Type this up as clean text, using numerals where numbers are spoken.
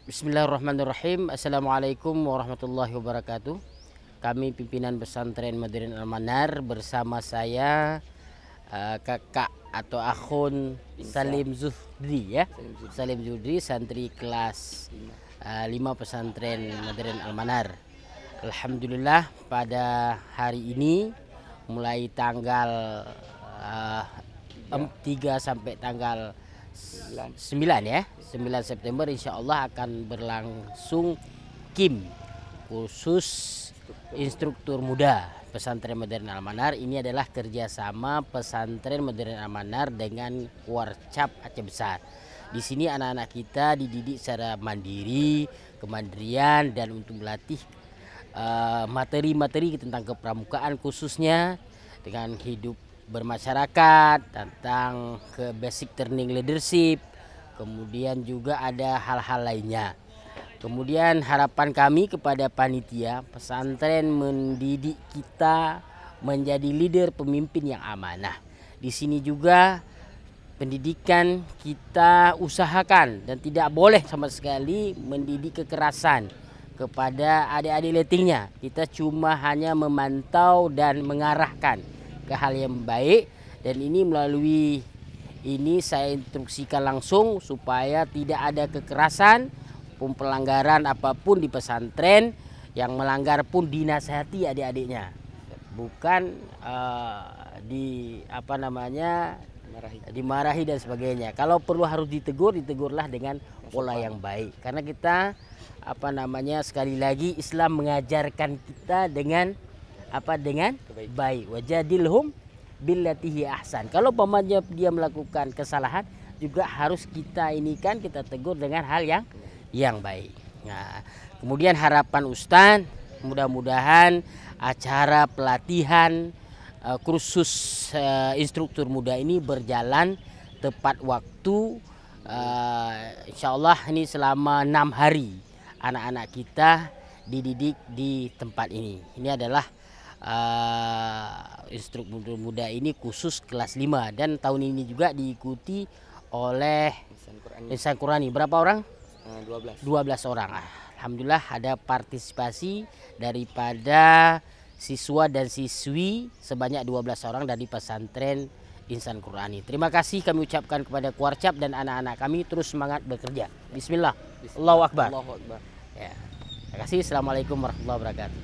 Bismillahirrahmanirrahim. Assalamualaikum warahmatullahi wabarakatuh. Kami pimpinan pesantren Modern Al-Manar bersama saya kakak atau akhun Salim Zuhri ya. Salim Zuhri, santri kelas 5 pesantren Modern Al-Manar. Alhamdulillah pada hari ini mulai tanggal 3 sampai tanggal 9 ya, 9 September insya Allah akan berlangsung KIM, khusus instruktur muda pesantren Modern Al-Manar. Ini adalah kerjasama pesantren Modern Al-Manar dengan Warcap Aceh Besar. Di sini anak-anak kita dididik secara mandiri, kemandirian, dan untuk melatih materi-materi tentang kepramukaan, khususnya dengan hidup bermasyarakat, tentang ke basic turning leadership, kemudian juga ada hal-hal lainnya. Kemudian harapan kami kepada panitia pesantren mendidik kita menjadi leader pemimpin yang amanah. Di sini juga pendidikan kita usahakan dan tidak boleh sama sekali mendidik kekerasan kepada adik-adik lettingnya. Kita cuma hanya memantau dan mengarahkan ke hal yang baik, dan ini melalui ini saya instruksikan langsung supaya tidak ada kekerasan pun pelanggaran apapun di pesantren. Yang melanggar pun dinasihati adik-adiknya, bukan dimarahi dan sebagainya. Kalau perlu harus ditegurlah dengan pola yang baik, karena kita sekali lagi Islam mengajarkan kita dengan baik. Wajadilhum billatihi ahsan. Kalau pamannya dia melakukan kesalahan juga harus kita tegur dengan hal yang baik. Nah, kemudian harapan Ustaz, mudah-mudahan acara pelatihan kursus instruktur muda ini berjalan tepat waktu. Insya Allah ini selama 6 hari anak-anak kita dididik di tempat ini. Ini adalah instruktur muda ini khusus kelas 5, dan tahun ini juga diikuti oleh Insan Qurani. Berapa orang? 12 orang. Alhamdulillah ada partisipasi daripada siswa dan siswi sebanyak 12 orang dari pesantren Insan Qurani. Terima kasih kami ucapkan kepada Warcap dan anak-anak kami, terus semangat bekerja. Bismillah. Allahu Akbar. Allahu Akbar. Ya. Terima kasih. Assalamualaikum warahmatullahi wabarakatuh.